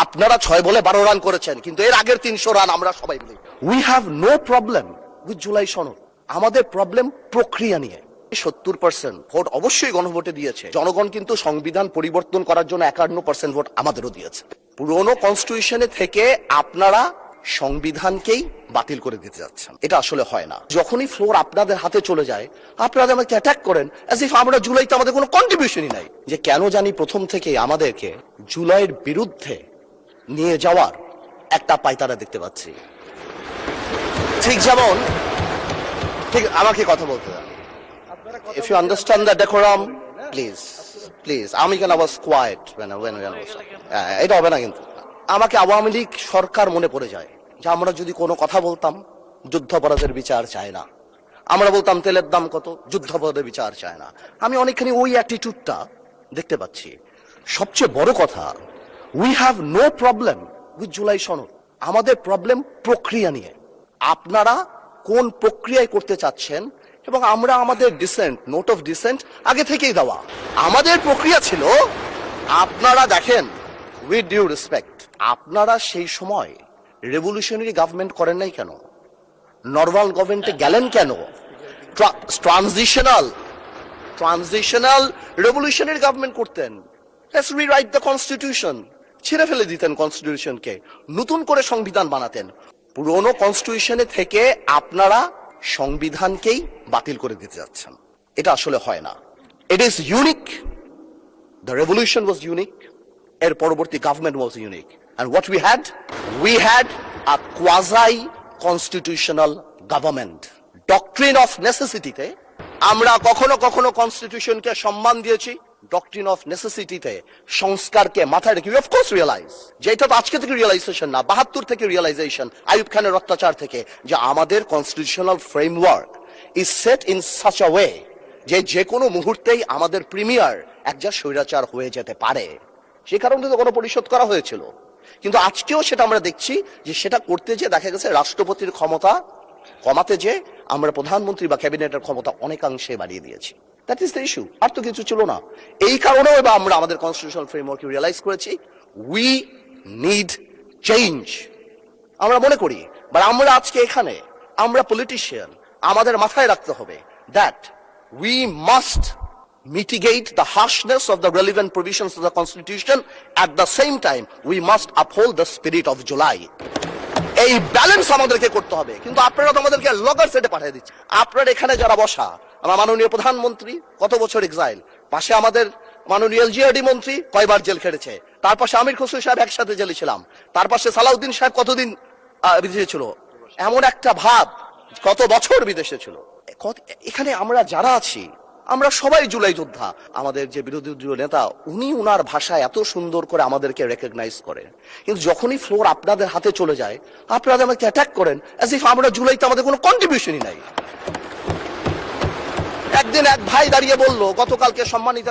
আপনারা 6 বলে 12 রান করেছেন, কিন্তু এর আগের 300 রান আমরা সবাই মিলে। We have no problem with July সনদ, আমাদের প্রবলেম প্রক্রিয়া নিয়ে। 70% ভোট অবশ্যই গণভোটে দিয়েছে, জনগণ কিন্তু সংবিধান পরিবর্তন করার জন্য 51% ভোট আমাদেরও দিয়েছে। পুরনো কনস্টিটিউশনে থেকে আপনারা সংবিধানকেই বাতিল করে দিতে যাচ্ছেন, এটা আসলে হয় না। যখনই ফ্লোর আপনাদের হাতে চলে যায়, আপনারা আমাকে অ্যাটাক করেন অ্যাজ ইফ আমরা জুলাইতে আমাদের কোনো কন্ট্রিবিউশনই নাই। যে কেন জানি প্রথম থেকেই আমাদেরকে জুলাইয়ের বিরুদ্ধে নিয়ে যাওয়ার একটা পায়তারা দেখতে পাচ্ছি। ঠিক যেমন, ঠিক আমাকে কথা বলতে দেন। If you understand the decorum, please. আমি কেন আবার কোয়াইট এটা হবে না। কিন্তু আমাকে আওয়ামী লীগ সরকার মনে পড়ে যায় যে আমরা যদি কোনো কথা বলতাম যুদ্ধাপরাধের বিচার চায় না, আমরা বলতাম তেলের দাম কত, যুদ্ধাপরাধের বিচার চায় না। আমি অনেকখানি ওই অ্যাটিটিউডটা দেখতে পাচ্ছি। সবচেয়ে বড় কথা, we have no problem with July সনদ, আমাদের প্রবলেম প্রক্রিয়া নিয়ে। আপনারা কোন প্রক্রিয়ায় করতে চাচ্ছেন, এবং আমরা আমাদের ডিসেন্ট, নোট অফ ডিসেন্ট আগে থেকেই দেওয়া। আমাদের প্রক্রিয়া ছিল, আপনারা দেখেন, উইথ ডিউ রেসপেক্ট, আপনারা সেই সময় রেভলিউশনারি গভর্নমেন্ট করেন নাই কেন? নর্মাল গভর্নমেন্টে গেলেন কেন? ট্রানজিশনাল রেভলিউশনারি গভর্নমেন্ট করতেন। লেটস রিরাইট দ্য কনস্টিটিউশন, ছিঁড়ে ফেলে দিতেন কনস্টিটিউশনকে, নতুন করে সংবিধান বানাতেন। পুরনো কনস্টিটিউশনে থেকে আপনারা সংবিধানকেই বাতিল করে দিতে যাচ্ছেন, এটা আসলে হয় না। It is unique, the revolution was unique, এর পরবর্তী government was unique, and what we had a quasi constitutional government. Doctrine of নেসেসিটিতে আমরা কখনো কখনো কনস্টিটিউশনকে সম্মান দিয়েছি, ডক্ট্রিন অফ নেসেসিটিতে সংস্কারকে মাথায় রেখে অফ কোর্স রিয়েলাইজ, যেটা তো আজকে থেকে রিয়েলাইজেশন না, 72 থেকে রিয়েলাইজেশন, আইয়ুব খানের অত্যাচার থেকে, যে আমাদের constitutional framework is set in such a way যে কোনো মুহূর্তেই আমাদের প্রিমিয়ার একজন স্বৈরাচার হয়ে যেতে পারে। সে কারণে তো গণপরিষদ করা হয়েছিল। কিন্তু আজকেও সেটা আমরা দেখছি যে সেটা করতে যে দেখা গেছে রাষ্ট্রপতির ক্ষমতা কমাতে যে আমরা প্রধানমন্ত্রী বা ক্যাবিনেটের ক্ষমতা অনেকাংশে বাড়িয়ে দিয়েছি। দ্যাট ইজ দ্য ইস্যু, আর তো কিছু ছিল না। এই কারণেও এবার আমরা আমাদের কনস্টিটিউশনাল ফ্রেমওয়ার্ক রিয়েলাইজ করেছি উই নিড চেঞ্জ। আমরা মনে করি, বা আমরা আজকে এখানে, আমরা পলিটিশিয়ান, আমাদের মাথায় রাখতে হবে that we must mitigate the harshness of the relevant provisions of the Constitution. At the same time, we must uphold the spirit of July. এই ব্যালেন্স আমাদেরকে করতে হবে। কিন্তু আপনারা তো আমাদেরকে লগর সেটে পাঠিয়ে দিচ্ছেন। আপনারা এখানে যারা বসা, আমার মাননীয় প্রধানমন্ত্রী কত বছর এক্সাইল, পাশে আমাদের মাননীয় এলজিআরডি মন্ত্রী কয়বার জেল খেটেছে, তার পাশে আমির খসরু সাহেব একসাথে জেলে ছিলাম, তার পাশে সালাউদ্দিন সাহেব কতদিন বিদেশে ছিল, এমন একটা ভাব কত বছর বিদেশে ছিল। এখানে আমরা যারা আছি, আমরা সবাই জুলাই যোদ্ধা। আমাদের যে বিরোধী নেতা, উনি উনার ভাষায় এত সুন্দর করে আমাদেরকে রেকগনাইজ করেন, কিন্তু যখনই ফ্লোর আপনাদের হাতে চলে যায়, আপনারা আমাকে অ্যাটাক করেন অ্যাজ ইফ আমরা জুলাইতে আমাদের কোনো কন্ট্রিবিউশনই নাই। একদিন এক ভাই দাঁড়িয়ে বলল, গতকালকে সম্মানিত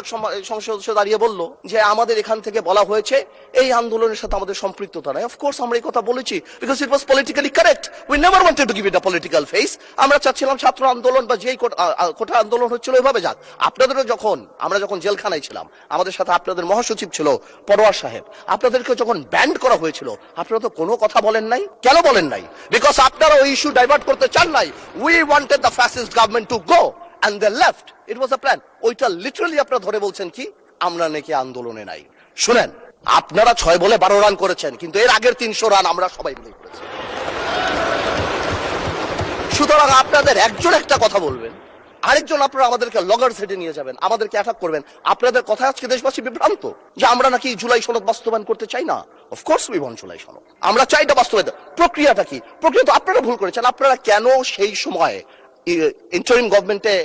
সংসদ সদস্য দাঁড়িয়ে বলল যে আমাদের এখান থেকে বলা হয়েছে এই আন্দোলনের সাথে আমাদের সম্পৃক্ততা নাই। অফকোর্স আমরা এই কথা বলেছি, because it was politically correct. We never wanted to give it a political face. আমরা চাচ্ছিলাম ছাত্র আন্দোলন বা যেই কোটা আন্দোলন হচ্ছিল ওইভাবে যাক। আপনাদেরও আমরা যখন জেলখানায় ছিলাম, আমাদের সাথে আপনাদের মহাসচিব ছিল পরোয়ার সাহেব, আপনাদেরকে যখন ব্যান্ড করা হয়েছিল, আপনারা তো কোনো কথা বলেন নাই। কেন বলেন নাই? বিকজ আপনারা ওই ইস্যু ডাইভার্ট করতে চান নাই। We wanted the fascist government to go and they left. It was a plan. ওইটা লিটারালি আপনারা ধরে বলছেন কি আমরা নাকি আন্দোলনে নাই। শুনেন, আপনারা 6 বলে 12 রান করেছেন, কিন্তু এর আগের 300 রান আমরা সবাই মিলে করেছি। সুতরাং আপনাদের একজন একটা কথা বলবেন, আরেকজন আপনারা আমাদেরকে লগর সেটে নিয়ে যাবেন, আমাদেরকে অ্যাটাক করবেন। আপনাদের কথা আজকে দেশবাসী বিভ্রান্ত যে আমরা নাকি জুলাই সনদ বাস্তবায়ন করতে চাই না। অফকোর্স উই ওয়ান্ট জুলাই সনদ, আমরা চাই এটা বাস্তবায়ন। প্রক্রিয়াটা কি? প্রক্রিয়া তো আপনারা ভুল করেছেন। আপনারা কেন সেই সময় ইন্টারিম গভর্নমেন্টে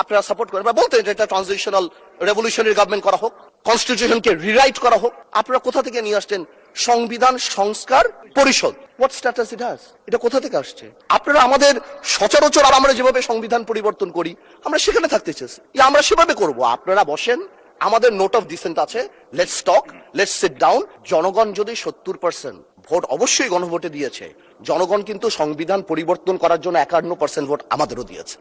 আপনারা সাপোর্ট করেন, বলতেন এটা ট্রানজিশনাল রেভলিউশনারি গভর্নমেন্ট করা হোক, কনস্টিটিউশনকে রিরাইট করা হোক। আপনারা কোথা থেকে নিয়ে আসছেন সংবিধান সংস্কার পরিষদ? What status it has? এটা কোথা থেকে আসছে? আপনারা আমাদের সচরাচর আর আমরা যেভাবে সংবিধান পরিবর্তন করি, আমরা সেখানে থাকতে চেয়েছি, আমরা সেভাবে করব। আপনারা বসেন, আমাদের নোট অফ ডিসেন্ট আছে, let's talk, let's sit down. জনগণ যদি 70% ভোট অবশ্যই গণভোটে দিয়েছে, জনগণ কিন্তু সংবিধান পরিবর্তন করার জন্য 51% ভোট আমাদেরও দিয়েছে।